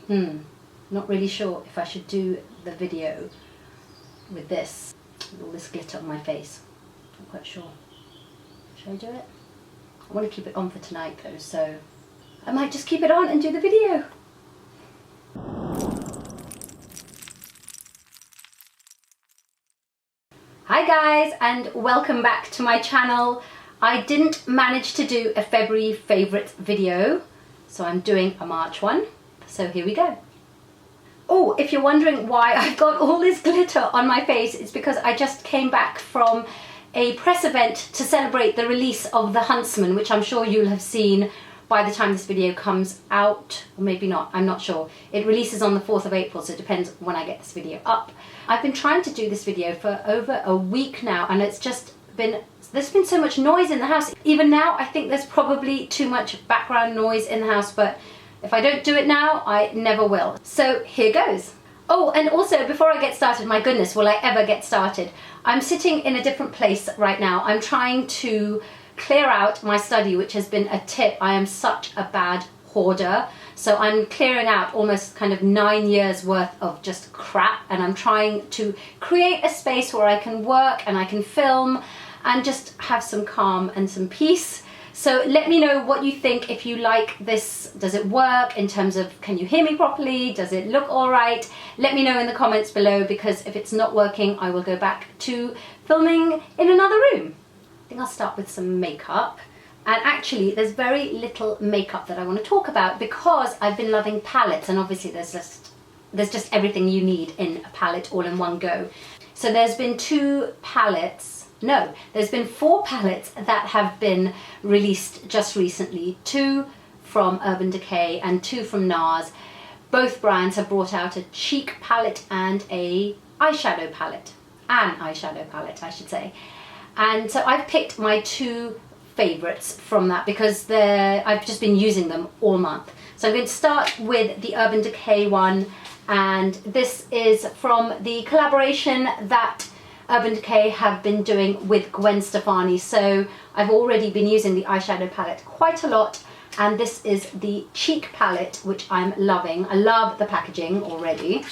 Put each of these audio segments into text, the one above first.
Not really sure if I should do the video with this, with all this glitter on my face. Not quite sure. Should I do it? I want to keep it on for tonight though, so I might just keep it on and do the video. Hi guys, and welcome back to my channel. I didn't manage to do a February favourites video, so I'm doing a March one. So here we go. Oh, if you're wondering why I've got all this glitter on my face, it's because I just came back from a press event to celebrate the release of The Huntsman, which I'm sure you'll have seen by the time this video comes out, or maybe not, I'm not sure. It releases on the 4th of April, so it depends when I get this video up. I've been trying to do this video for over a week now, and it's just been, there's been so much noise in the house. Even now, I think there's probably too much background noise in the house, but if I don't do it now, I never will. So here goes. Oh, and also before I get started, my goodness, will I ever get started? I'm sitting in a different place right now. I'm trying to clear out my study, which has been a tip. I am such a bad hoarder. So I'm clearing out almost kind of 9 years worth of just crap, and I'm trying to create a space where I can work and I can film and just have some calm and some peace. So let me know what you think, if you like this. Does it work in terms of, can you hear me properly? Does it look all right? Let me know in the comments below, because if it's not working, I will go back to filming in another room. I think I'll start with some makeup. And actually, there's very little makeup that I want to talk about because I've been loving palettes, and obviously there's just everything you need in a palette all in one go. So there's been there's been 4 palettes that have been released just recently. 2 from Urban Decay and 2 from NARS. Both brands have brought out a cheek palette and an eyeshadow palette. I should say. And so I've picked my 2 favourites from that because I've just been using them all month. So I'm going to start with the Urban Decay one, and this is from the collaboration that Urban Decay have been doing with Gwen Stefani. So I've already been using the eyeshadow palette quite a lot, and this is the cheek palette, which I'm loving. I love the packaging already.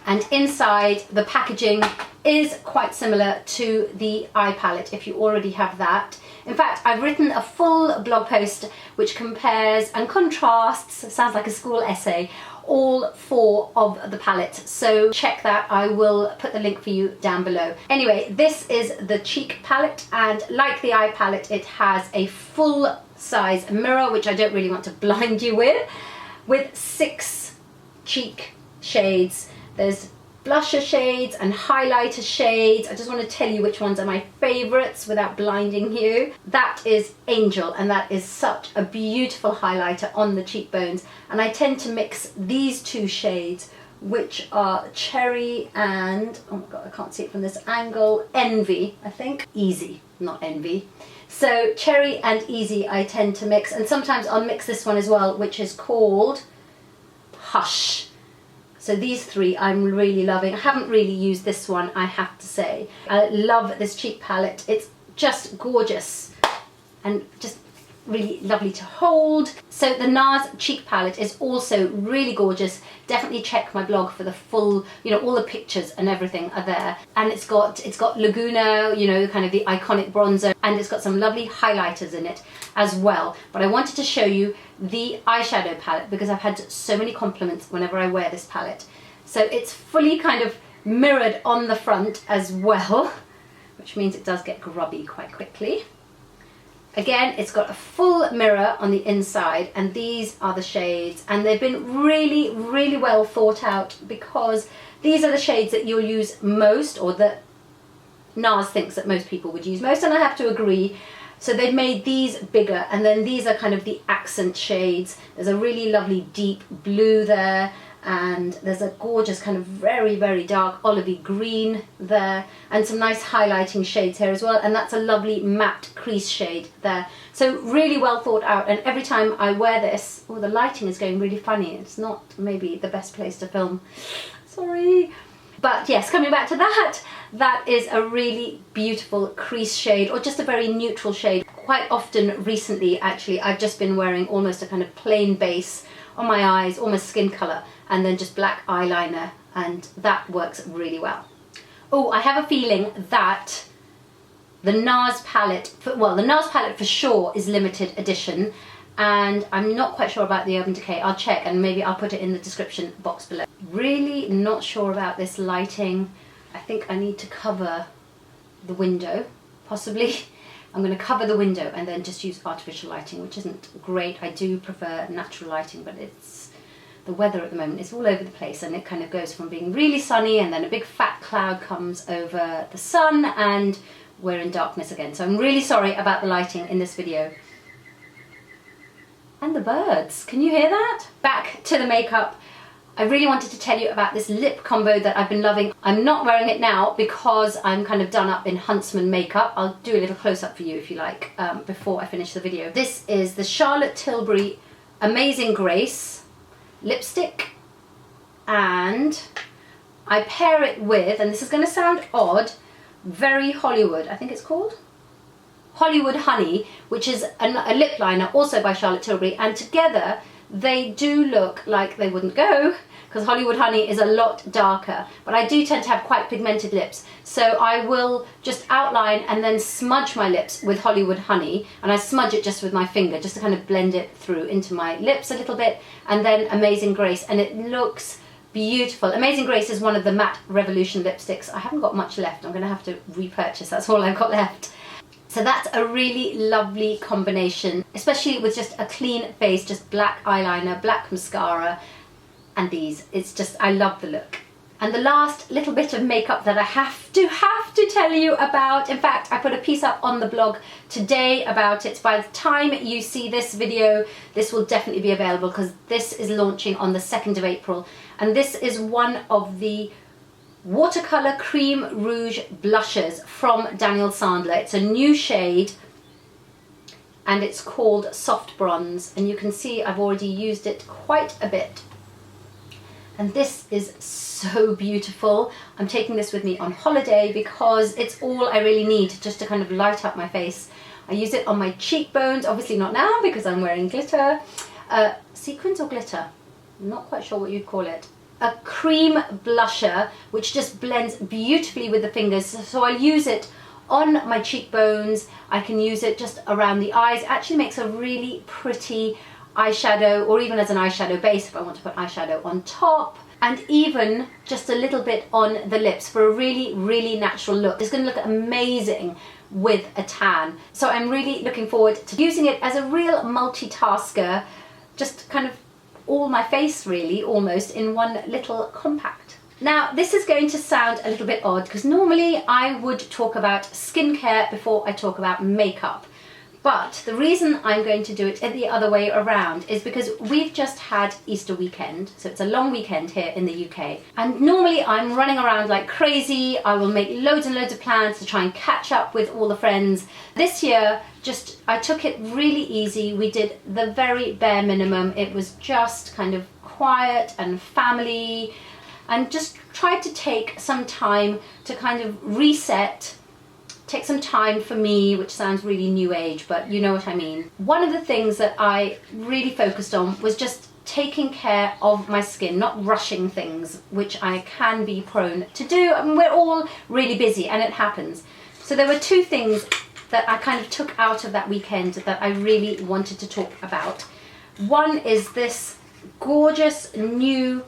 And inside, the packaging is quite similar to the eye palette if you already have that. In fact, I've written a full blog post which compares and contrasts, sounds like a school essay, all 4 of the palettes. So check that, I will put the link for you down below. Anyway, this is the cheek palette, and like the eye palette, it has a full size mirror, which I don't really want to blind you with 6 cheek shades. There's blusher shades and highlighter shades. I just want to tell you which ones are my favourites without blinding you. That is Angel, and that is such a beautiful highlighter on the cheekbones. And I tend to mix these 2 shades, which are Cherry and, oh my god, I can't see it from this angle, Envy, I think. Easy, not Envy. So Cherry and Easy I tend to mix, and sometimes I'll mix this one as well, which is called Hush. So these 3 I'm really loving. I haven't really used this one, I have to say. I love this cheek palette. It's just gorgeous and just really lovely to hold. So the NARS cheek palette is also really gorgeous. Definitely check my blog for the full, you know, all the pictures and everything are there. And it's got Laguna, you know, kind of the iconic bronzer, and it's got some lovely highlighters in it as well. But I wanted to show you the eyeshadow palette because I've had so many compliments whenever I wear this palette. So it's fully kind of mirrored on the front as well, which means it does get grubby quite quickly. Again, it's got a full mirror on the inside, and these are the shades, and they've been really, really well thought out because these are the shades that you'll use most, or that NARS thinks that most people would use most, and I have to agree. So they've made these bigger, and then these are kind of the accent shades. There's a really lovely deep blue there, and there's a gorgeous kind of very, very dark olivey green there, and some nice highlighting shades here as well, and that's a lovely matte crease shade there. So really well thought out, and every time I wear this, oh, the lighting is going really funny. It's not maybe the best place to film, sorry. But yes, coming back to that, that is a really beautiful crease shade, or just a very neutral shade. Quite often recently, actually, I've just been wearing almost a kind of plain base on my eyes, almost skin colour, and then just black eyeliner, and that works really well. Oh, I have a feeling that the NARS palette, the NARS palette for sure is limited edition, and I'm not quite sure about the Urban Decay. I'll check and maybe I'll put it in the description box below. Really not sure about this lighting. I think I need to cover the window, possibly. I'm going to cover the window and then just use artificial lighting, which isn't great. I do prefer natural lighting, but it's the weather at the moment is all over the place, and it kind of goes from being really sunny and then a big fat cloud comes over the sun and we're in darkness again. So I'm really sorry about the lighting in this video. And the birds, can you hear that? Back to the makeup. I really wanted to tell you about this lip combo that I've been loving. I'm not wearing it now because I'm kind of done up in Huntsman makeup. I'll do a little close-up for you if you like before I finish the video. This is the Charlotte Tilbury Amazing Grace lipstick, and I pair it with, and this is going to sound odd, Very Hollywood, I think it's called? Hollywood Honey, which is a lip liner also by Charlotte Tilbury, and together they do look like they wouldn't go, because Hollywood Honey is a lot darker, but I do tend to have quite pigmented lips, so I will just outline and then smudge my lips with Hollywood Honey, and I smudge it just with my finger just to kind of blend it through into my lips a little bit, and then Amazing Grace, and it looks beautiful. Amazing Grace is one of the Matte Revolution lipsticks. I haven't got much left. I'm going to have to repurchase. That's all I've got left. So that's a really lovely combination, especially with just a clean face, just black eyeliner, black mascara, and these. It's just, I love the look. And the last little bit of makeup that I have to tell you about, in fact, I put a piece up on the blog today about it. By the time you see this video, this will definitely be available because this is launching on the 2nd of April. And this is one of the watercolor cream rouge blushes from Daniel Sandler. It's a new shade and it's called Soft Bronze, and you can see I've already used it quite a bit. And this is so beautiful. I'm taking this with me on holiday because it's all I really need just to kind of light up my face. I use it on my cheekbones, obviously not now because I'm wearing glitter. Sequins or glitter? I'm not quite sure what you'd call it. A cream blusher which just blends beautifully with the fingers, so I'll use it on my cheekbones. I can use it just around the eyes. It actually makes a really pretty eyeshadow, or even as an eyeshadow base if I want to put eyeshadow on top, and even just a little bit on the lips for a really natural look. It's going to look amazing with a tan, so I'm really looking forward to using it as a real multitasker, just kind of all my face really almost in one little compact. Now this is going to sound a little bit odd because normally I would talk about skincare before I talk about makeup, but the reason I'm going to do it the other way around is because we've just had Easter weekend, so it's a long weekend here in the UK, and normally I'm running around like crazy. I will make loads and loads of plans to try and catch up with all the friends. This year I took it really easy. We did the very bare minimum. It was just kind of quiet and family, and just tried to take some time to kind of reset, take some time for me, which sounds really new age, but you know what I mean. One of the things that I really focused on was just taking care of my skin, not rushing things, which I can be prone to do. I mean, we're all really busy and it happens. So there were two things that I kind of took out of that weekend that I really wanted to talk about. One is this gorgeous new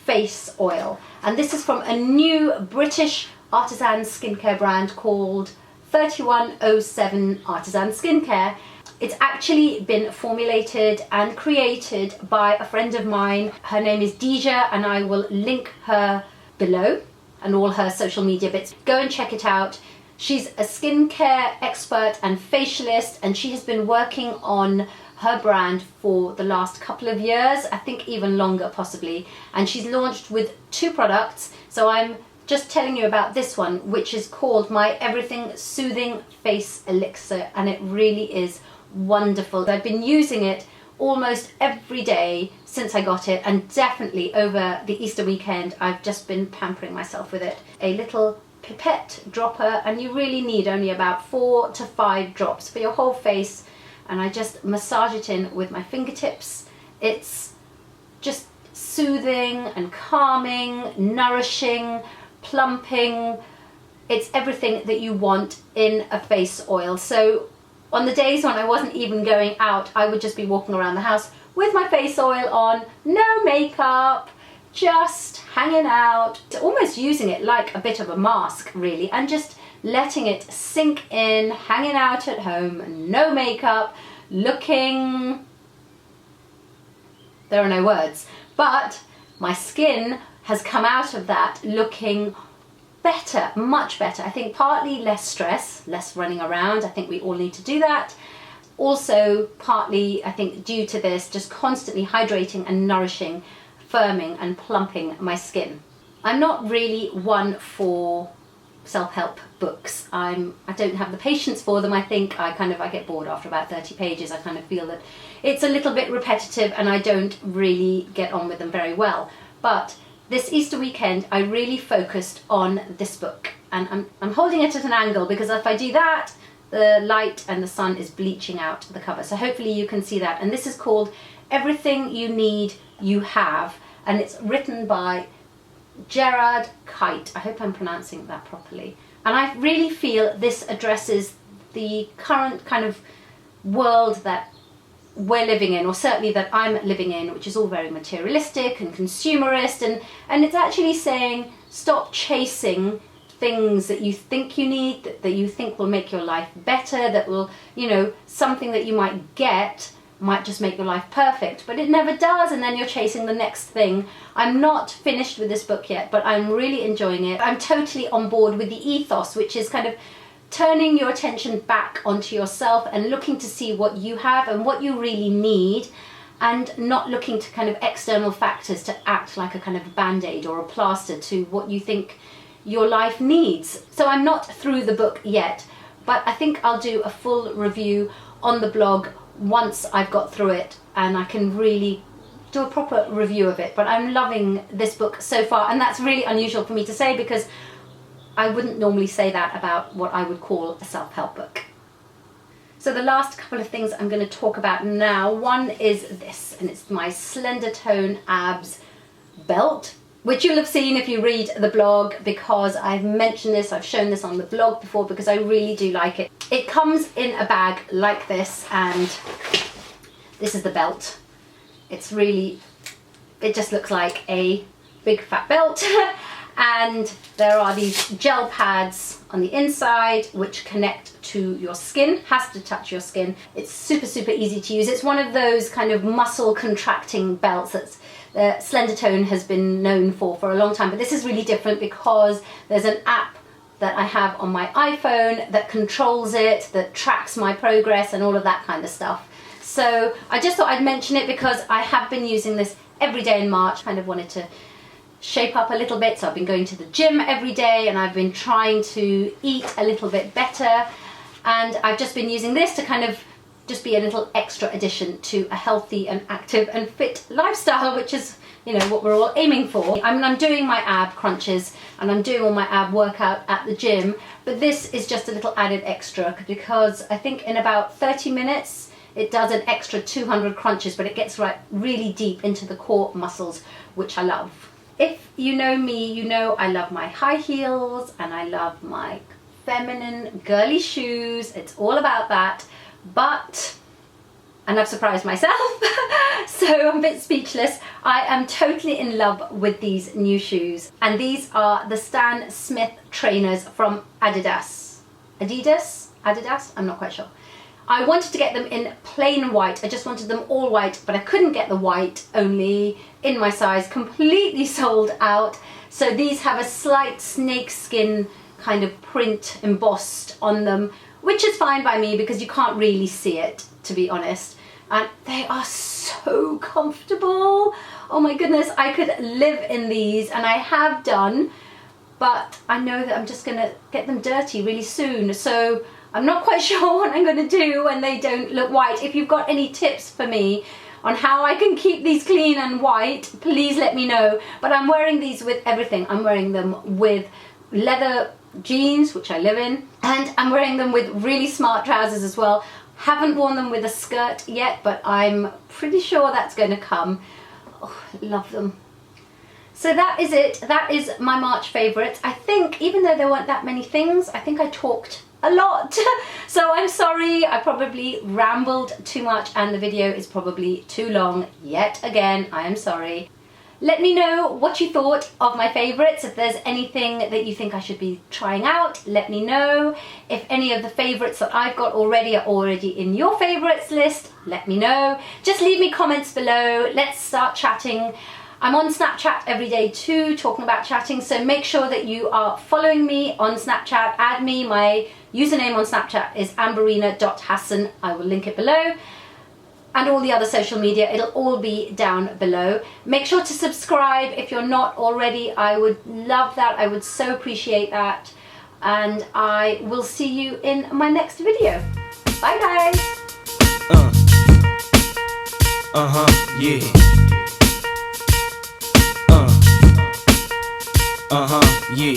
face oil, and this is from a new British artisan skincare brand called 3107 Artisan Skincare. It's actually been formulated and created by a friend of mine. Her name is Deja, and I will link her below and all her social media bits. Go and check it out. She's a skincare expert and facialist, and she has been working on her brand for the last couple of years, I think even longer possibly, and she's launched with 2 products. So I'm just telling you about this one, which is called my Everything Soothing Face Elixir, and it really is wonderful. I've been using it almost every day since I got it, and definitely over the Easter weekend I've just been pampering myself with it. A little pipette dropper, and you really need only about 4 to 5 drops for your whole face, and I just massage it in with my fingertips. It's soothing and calming, nourishing, plumping. It's everything that you want in a face oil. So on the days when I wasn't even going out, I would just be walking around the house with my face oil on, no makeup, just hanging out, almost using it like a bit of a mask really, and just letting it sink in, hanging out at home, no makeup, looking, there are no words, but my skin has come out of that looking better, much better. I think partly less stress, less running around. I think we all need to do that. Also, partly, I think, due to this, just constantly hydrating and nourishing, firming and plumping my skin. I'm not really one for self-help books. I don't have the patience for them. I think I get bored after about 30 pages. I kind of feel that it's a little bit repetitive and I don't really get on with them very well. But this Easter weekend, I really focused on this book, and I'm holding it at an angle because if I do that, the light and the sun is bleaching out the cover. So hopefully you can see that. And this is called Everything You Need, You Have, and it's written by Gerard Kite. I hope I'm pronouncing that properly. And I really feel this addresses the current kind of world that we're living in, or certainly that I'm living in, which is all very materialistic and consumerist, and it's actually saying stop chasing things that you think you need, that you think will make your life better, that will, you know, something that you might get might just make your life perfect, but it never does, and then you're chasing the next thing. I'm not finished with this book yet, but I'm really enjoying it. I'm totally on board with the ethos, which is kind of turning your attention back onto yourself and looking to see what you have and what you really need, and not looking to kind of external factors to act like a kind of band-aid or a plaster to what you think your life needs. So I'm not through the book yet, but I think I'll do a full review on the blog once I've got through it and I can really do a proper review of it. But I'm loving this book so far, and that's really unusual for me to say because I wouldn't normally say that about what I would call a self-help book. So the last couple of things I'm going to talk about now, one is this, and it's my Slender Tone Abs belt, which you'll have seen if you read the blog, because I've mentioned this, I've shown this on the blog before, because I really do like it. It comes in a bag like this, and this is the belt. It's really, it just looks like a big fat belt. And there are these gel pads on the inside which connect to your skin, has to touch your skin. It's super, super easy to use. It's one of those kind of muscle contracting belts that's Slender Tone has been known for a long time, but this is really different because there's an app that I have on my iPhone that controls it, that tracks my progress and all of that kind of stuff. So I just thought I'd mention it because I have been using this every day in March. Kind of wanted to shape up a little bit, so I've been going to the gym every day and I've been trying to eat a little bit better, and I've just been using this to kind of just be a little extra addition to a healthy and active and fit lifestyle, which is, you know, what we're all aiming for. I'm doing my ab crunches and I'm doing all my ab workout at the gym, but this is just a little added extra because I think in about 30 minutes it does an extra 200 crunches, but it gets right really deep into the core muscles, which I love. If you know me, you know I love my high heels and I love my feminine girly shoes. It's all about that. But, and I've surprised myself, so I'm a bit speechless, I am totally in love with these new shoes. And these are the Stan Smith trainers from Adidas. Adidas? I'm not quite sure. I wanted to get them in plain white. I just wanted them all white, but I couldn't get the white, only in my size, completely sold out. So these have a slight snakeskin kind of print embossed on them, which is fine by me because you can't really see it, to be honest. And they are so comfortable. Oh my goodness, I could live in these, and I have done, but I know that I'm just gonna get them dirty really soon. So I'm not quite sure what I'm gonna do when they don't look white. If you've got any tips for me on how I can keep these clean and white, please let me know. But I'm wearing these with everything. I'm wearing them with leather jeans, which I live in, and I'm wearing them with really smart trousers as well. Haven't worn them with a skirt yet, but I'm pretty sure that's going to come. Oh, love them. So that is it. That is my March favourites. I think, even though there weren't that many things, I think I talked a lot. So I'm sorry, I probably rambled too much and the video is probably too long yet again. I am sorry. Let me know what you thought of my favourites. If there's anything that you think I should be trying out, let me know. If any of the favourites that I've got already are already in your favourites list, let me know. Just leave me comments below. Let's start chatting. I'm on Snapchat every day too, talking about chatting, so make sure that you are following me on Snapchat. Add me. My username on Snapchat is ambarina.hassan. I will link it below. And all the other social media, it'll all be down below. Make sure to subscribe if you're not already. I would love that. I would so appreciate that. And I will see you in my next video. Bye guys. Yeah. Yeah.